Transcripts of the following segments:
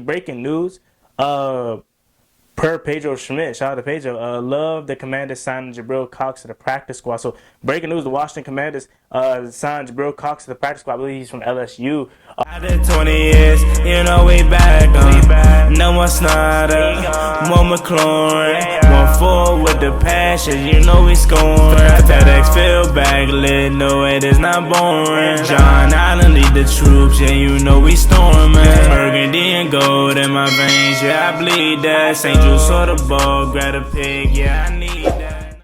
Breaking news. Per Pedro Schmidt, shout out to Pedro. Love the Commanders signing Jabril Cox to the practice squad. So breaking news: the Washington Commanders signed Jabril Cox to the practice squad. I believe he's from LSU. After 20 years, you know we back. No more Snyder, more McLaurin. 1-4 with the passion, you know we scoring. FedEx field back lit, no it is not boring. John Allen lead the troops, yeah you know we storming. Burgundy and gold in my veins, yeah I bleed that. St. Jude saw the ball, grab a pig, yeah I need that.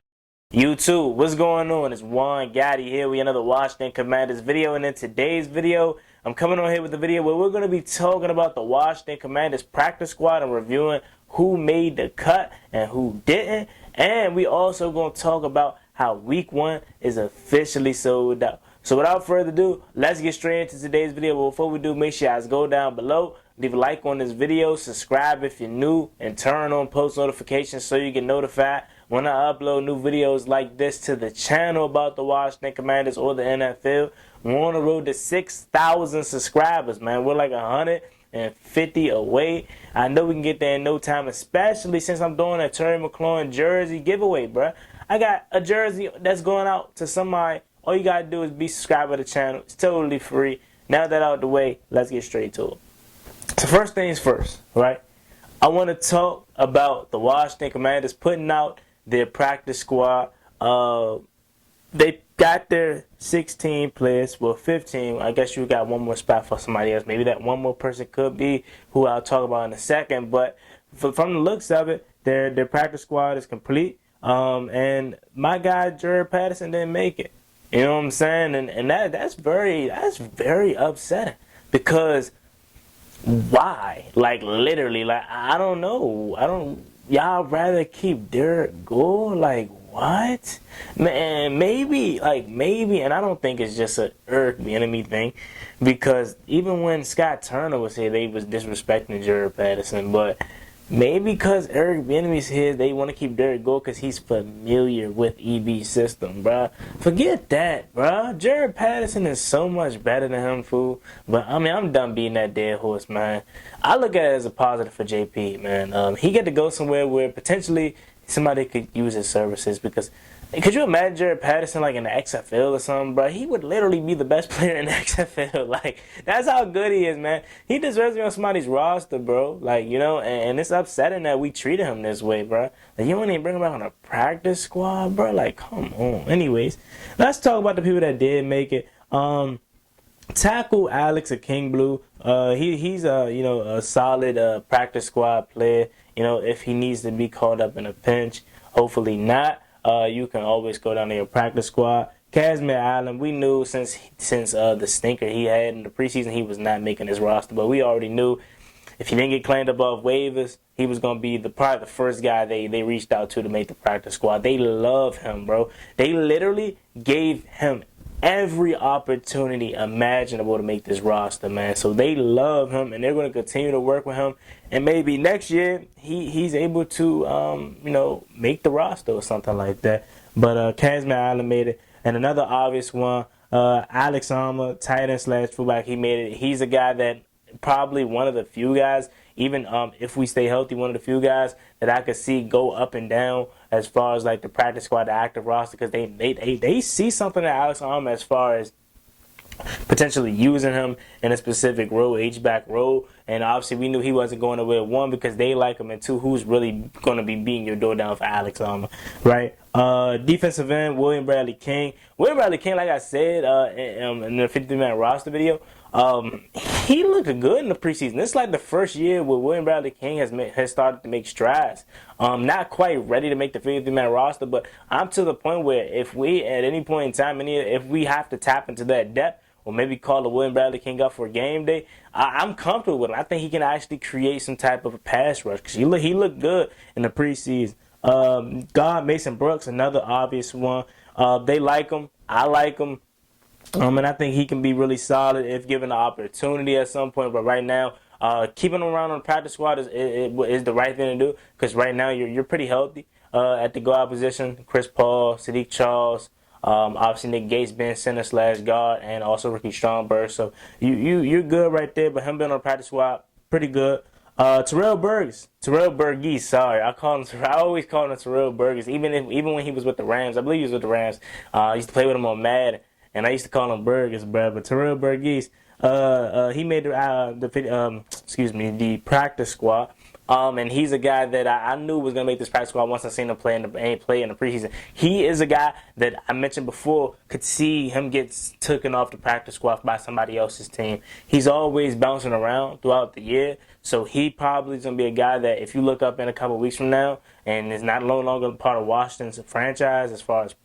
YouTube, what's going on? It's Juan Gotti here with another Washington Commanders video, and in today's video, I'm coming on here with a video where we're going to be talking about the Washington Commanders practice squad and reviewing who made the cut and who didn't, and we also going to talk about how Week 1 is officially sold out. So without further ado, let's get straight into today's video. But before we do, make sure you guys go down below, leave a like on this video, subscribe if you're new, and turn on post notifications so you get notified when I upload new videos like this to the channel about the Washington Commanders or the NFL. We're on the road to 6,000 subscribers, man. We're like 150 away. I know we can get there in no time, especially since I'm doing a Terry McLaurin jersey giveaway, bruh. I got a jersey that's going out to somebody. All you gotta do is be subscribed to the channel. It's totally free. Now that out of the way, let's get straight to it. So first things first, right? I want to talk about the Washington Commanders putting out their practice squad. They got their 16 players, well 15. I guess you got one more spot for somebody else. Maybe that one more person could be who I'll talk about in a second. But from the looks of it, their practice squad is complete. And my guy Jabril Patterson didn't make it. You know what I'm saying? And that's very upsetting, because why? Like literally, like I don't know. Y'all rather keep Derek Gore? Like what? Man, maybe, and I don't think it's just a Eric Bieniemy thing, because even when Scott Turner was here, they was disrespecting Jabril Patterson, but maybe because Eric Bieniemy's here, they want to keep Derek Gore because he's familiar with EB's system, bruh. Forget that, bruh. Jabril Patterson is so much better than him, fool. But, I mean, I'm done beating that dead horse, man. I look at it as a positive for JP, man. He get to go somewhere where potentially somebody could use his services, because could you imagine Jabril Patterson like in the XFL or something, bro? He would literally be the best player in the XFL. Like, that's how good he is, man. He deserves to be on somebody's roster, bro. Like, you know, and it's upsetting that we treated him this way, bro. Like, you wouldn't even bring him back on a practice squad, bro. Like, come on. Anyways, let's talk about the people that did make it. Tackle Alex of King Blue. He's a solid practice squad player. You know, if he needs to be called up in a pinch, hopefully not. You can always go down to your practice squad. Casimir Allen, we knew since the stinker he had in the preseason, he was not making his roster. But we already knew if he didn't get claimed above waivers, he was going to be probably the first guy they reached out to make the practice squad. They love him, bro. They literally gave him every opportunity imaginable to make this roster, man. So they love him, and they're going to continue to work with him. And maybe next year he's able to make the roster or something like that. But Casimir Allen made it, and another obvious one, Alex Armour, tight end / fullback. He made it. He's a guy that probably one of the few guys, even if we stay healthy, one of the few guys that I could see go up and down as far as like the practice squad, the active roster, because they see something in Alex Armour as far as potentially using him in a specific role, H-back role. And obviously we knew he wasn't going away, one, because they like him, and two, who's really going to be beating your door down for Alex Armour, right? Defensive end, William Bradley King. William Bradley King, like I said in the 53-man roster video, he looked good in the preseason. This is like the first year where William Bradley King has started to make strides. Not quite ready to make the 53-man roster, but I'm to the point where if we, at any point in time, if we have to tap into that depth, or maybe call the William Bradley King up for a game day, I'm comfortable with him. I think he can actually create some type of a pass rush, because he looked good in the preseason. God, Mason Brooks, another obvious one. They like him. I like him. And I think he can be really solid if given the opportunity at some point. But right now, keeping him around on the practice squad is the right thing to do, because right now you're pretty healthy at the guard position. Chris Paul, Sadiq Charles, obviously Nick Gates being center / guard, and also Ricky Stromberg. So you're good right there. But him being on the practice squad, pretty good. Terrell Burgess. Sorry, I always call him Terrell Burgess. Even when he was with the Rams, I believe he was with the Rams. I used to play with him on Madden, and I used to call him Burgess, bro. But Terrell Burgess, he made the practice squad. And he's a guy that I knew was gonna make this practice squad once I seen him play in the preseason. He is a guy that I mentioned before could see him get taken off the practice squad by somebody else's team. He's always bouncing around throughout the year, so he probably is gonna be a guy that if you look up in a couple of weeks from now and is not no longer part of Washington's franchise as far as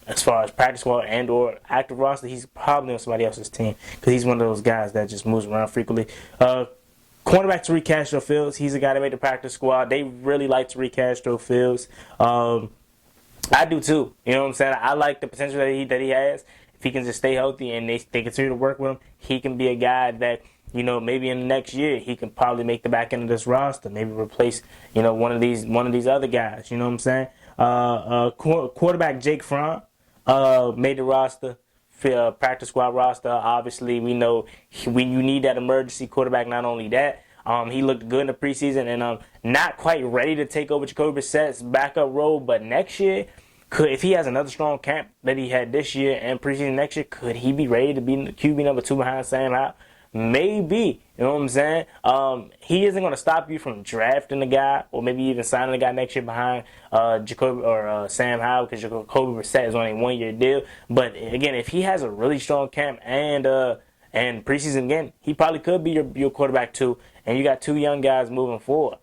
as far as practice squad and or active roster, he's probably on somebody else's team because he's one of those guys that just moves around frequently. Cornerback Tariq Castro-Fields, he's a guy that made the practice squad. They really like Tariq Castro-Fields. I do too. You know what I'm saying? I like the potential that he has. If he can just stay healthy and they continue to work with him, he can be a guy that, maybe in the next year he can probably make the back end of this roster. Maybe replace, one of these other guys. You know what I'm saying? Quarterback Jake Fromm made the roster. Practice squad roster. Obviously, we know when you need that emergency quarterback. Not only that, he looked good in the preseason and not quite ready to take over Jacoby Brissett's backup role. But next year, if he has another strong camp that he had this year and preseason next year, could he be ready to be QB number 2 behind Sam Howell? Maybe. You know what I'm saying? He isn't going to stop you from drafting the guy or maybe even signing the guy next year behind Jacoby or Sam Howell because Jacoby Brissett is on a 1-year deal. But again, if he has a really strong camp and preseason again, he probably could be your quarterback too. And you got 2 young guys moving forward.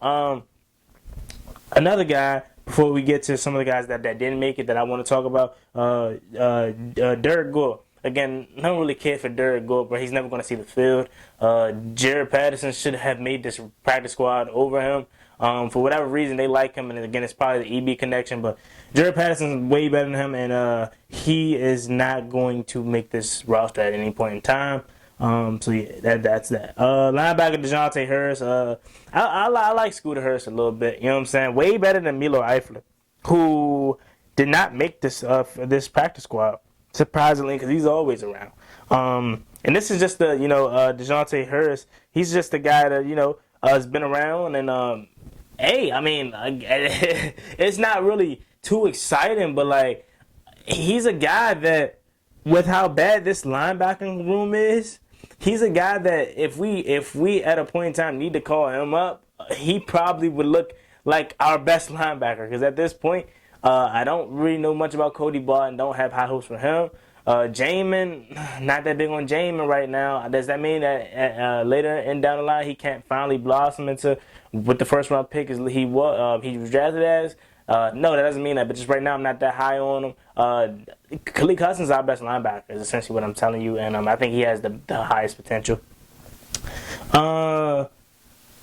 Another guy, before we get to some of the guys that didn't make it that I want to talk about, Derek Gore. Again, I don't really care for Derek Gore, but he's never going to see the field. Jared Patterson should have made this practice squad over him. For whatever reason, they like him, and again, it's probably the EB connection, but Jared Patterson's way better than him, and he is not going to make this roster at any point in time. So yeah, that's that. Linebacker DeJounte Harris. I like Scooter Harris a little bit. You know what I'm saying? Way better than Milo Eifler, who did not make this practice squad. Surprisingly, because he's always around. And this is just the DeJounte Harris. He's just a guy that has been around, and hey, I mean, it's not really too exciting, but like he's a guy that, with how bad this linebacking room is, he's a guy that if we at a point in time need to call him up, he probably would look like our best linebacker. Because at this point, I don't really know much about Cody Barton. Don't have high hopes for him. Jamin, not that big on Jamin right now. Does that mean that later and down the line he can't finally blossom into what the first round pick he was drafted as? No, that doesn't mean that. But just right now, I'm not that high on him. Khalid Cousins is our best linebacker, is essentially what I'm telling you, and I think he has the highest potential.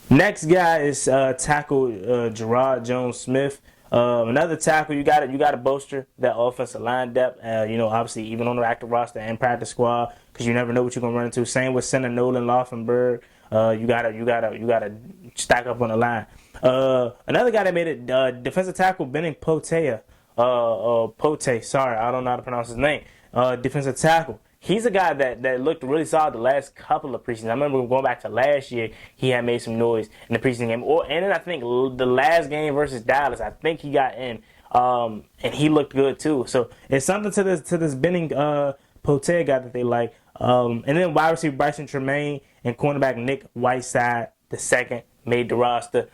Next guy is tackle Gerard Jones-Smith. Another tackle, you got to bolster that offensive line depth. Obviously even on the active roster and practice squad, because you never know what you're gonna run into. Same with center Nolan Laufenberg. You gotta stack up on the line. Another guy that made it, defensive tackle Benning Pote. Sorry, I don't know how to pronounce his name. Defensive tackle. He's a guy that looked really solid the last couple of preseasons. I remember going back to last year, he had made some noise in the preseason game. And then I think the last game versus Dallas, I think he got in, and he looked good too. So it's something to this Benning Pote guy that they like. And then wide receiver Bryson Tremaine and cornerback Nick Whiteside II made the roster,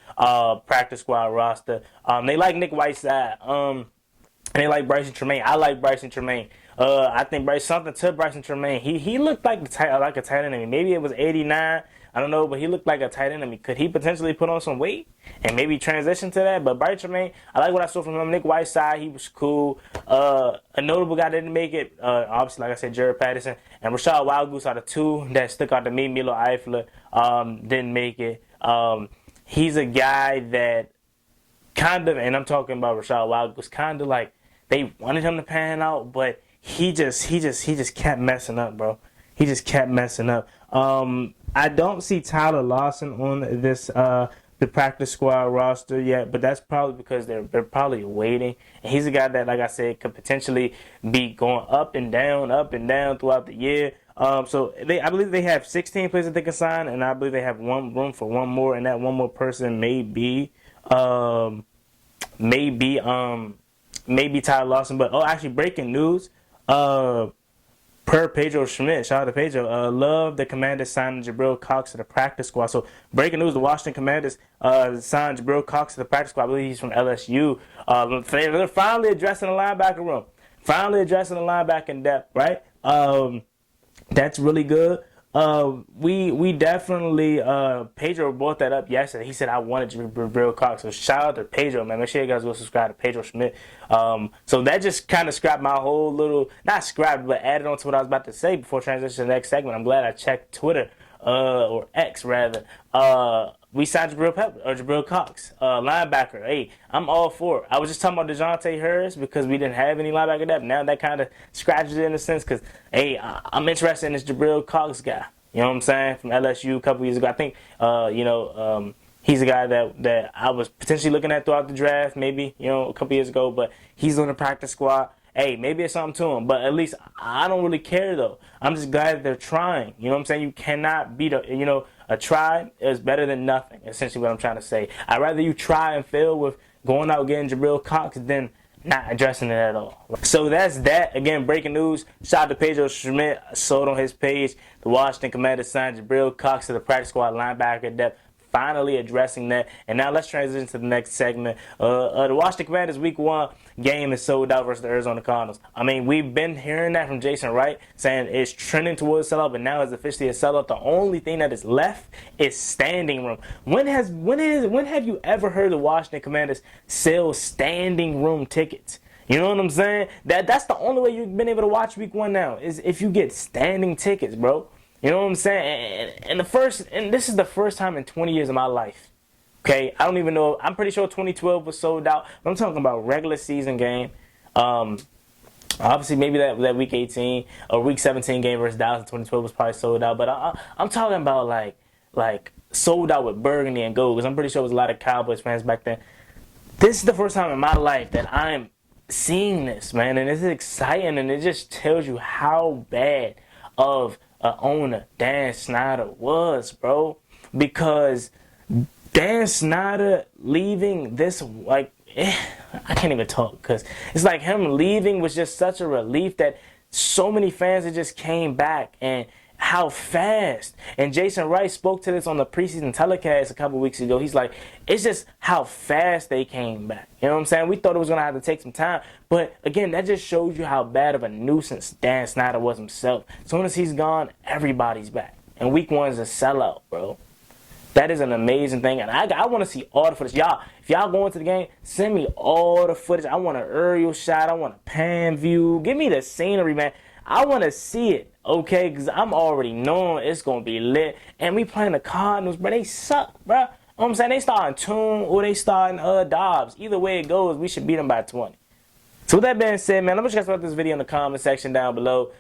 practice squad roster. They like Nick Whiteside, and they like Bryson Tremaine. I like Bryson Tremaine. I think Bryson Tremaine. He looked like a tight end. Maybe it was 89. I don't know, but he looked like a tight end. Could he potentially put on some weight and maybe transition to that? But Bryson Tremaine, I like what I saw from him. Nick Whiteside, he was cool. A notable guy that didn't make it, obviously, like I said, Jared Patterson. And Rashad Wildgoose are the 2 that stuck out to me. Milo Eifler didn't make it. He's a guy that kind of, and I'm talking about Rashad Wildgoose, kind of like they wanted him to pan out, but he just kept messing up, bro. He just kept messing up. I don't see Tyler Lawson on this the practice squad roster yet, but that's probably because they're probably waiting. And he's a guy that, like I said, could potentially be going up and down throughout the year. So I believe they have 16 players that they can sign, and I believe they have one room for one more, and that one more person may be Tyler Lawson. But actually, breaking news. Per Pedro Schmidt, shout out to Pedro. Love the Commanders signing Jabril Cox to the practice squad. So breaking news: the Washington Commanders signed Jabril Cox to the practice squad. I believe he's from LSU. They're finally addressing the linebacker room. Finally addressing the linebacker depth, right? That's really good. We definitely Pedro brought that up yesterday. He said I wanted Jabril Cox. So shout out to Pedro, man. Make sure you guys go subscribe to Pedro Schmidt. So that just kind of scrapped my whole little, not scrapped, but added on to what I was about to say before transition to the next segment. I'm glad I checked Twitter, or X rather. We signed Jabril Cox, linebacker. Hey, I'm all for it. I was just talking about DeJounte Harris because we didn't have any linebacker depth. Now that kind of scratches it in a sense because, hey, I'm interested in this Jabril Cox guy. You know what I'm saying? From LSU a couple years ago. I think, he's a guy that I was potentially looking at throughout the draft, maybe, a couple years ago. But he's on the practice squad. Hey, maybe it's something to him, but at least I don't really care, though. I'm just glad that they're trying. You know what I'm saying? You cannot beat a try is better than nothing, essentially what I'm trying to say. I'd rather you try and fail with going out getting Jabril Cox than not addressing it at all. So that's that. Again, breaking news. Shout out to Pedro Schmidt. Sold on his page. The Washington Commanders signed Jabril Cox to the practice squad linebacker depth. Finally addressing that. And now let's transition to the next segment. The Washington Commanders Week 1 game is sold out versus the Arizona Cardinals. I mean, we've been hearing that from Jason Wright, saying it's trending towards sellout, but now it's officially a sellout. The only thing that is left is standing room. When have you ever heard the Washington Commanders sell standing room tickets? You know what I'm saying? That's the only way you've been able to watch Week 1 now is if you get standing tickets, bro. You know what I'm saying? And this is the first time in 20 years of my life. Okay, I don't even know. I'm pretty sure 2012 was sold out. But I'm talking about regular season game. Obviously, maybe that Week 18 or Week 17 game versus Dallas in 2012 was probably sold out. But I'm talking about like sold out with burgundy and gold. Because I'm pretty sure there was a lot of Cowboys fans back then. This is the first time in my life that I'm seeing this, man, and it's exciting, and it just tells you how bad of owner Dan Snyder was, bro. Because Dan Snyder leaving this, I can't even talk because it's like him leaving was just such a relief that so many fans that just came back and how fast. And Jason Wright spoke to this on the preseason telecast a couple weeks ago. He's like, it's just how fast they came back. You know what I'm saying? We thought it was going to have to take some time. But again, that just shows you how bad of a nuisance Dan Snyder was himself. As soon as he's gone, everybody's back. And Week 1 is a sellout, bro. That is an amazing thing. And I want to see all the footage. Y'all, if y'all go into the game, send me all the footage. I want an aerial shot. I want a pan view. Give me the scenery, man. I want to see it, okay? Because I'm already knowing it's going to be lit. And we playing the Cardinals, bro. They suck, bro. You know what I'm saying? They starting Tune or they starting Dobbs. Either way it goes, we should beat them by 20. So with that being said, man, let me just about this video in the comment section down below.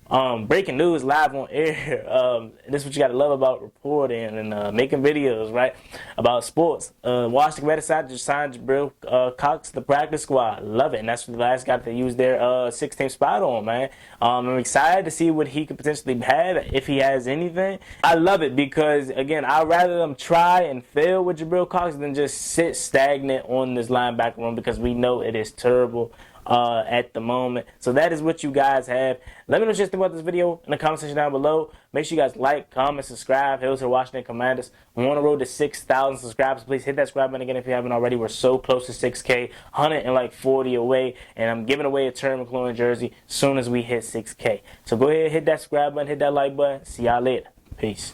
Breaking news live on air. This is what you got to love about reporting and making videos, right? About sports. Washington Commanders signed Jabril Cox, the practice squad. Love it. And that's the last guy to use their 6-team spot on, man. I'm excited to see what he could potentially have, if he has anything. I love it because, again, I'd rather them try and fail with Jabril Cox than just sit stagnant on this linebacker room because we know it is terrible at the moment. So that is what you guys have. Let me know what you think about this video in the comment section down below. Make sure you guys like, comment, subscribe. Hail to the Washington Commanders. We're on the road to 6,000 subscribers. Please hit that subscribe button again if you haven't already. We're so close to 6K, 140 away, and I'm giving away a Terry McLaurin jersey as soon as we hit 6K. So go ahead, hit that subscribe button, hit that like button. See y'all later. Peace.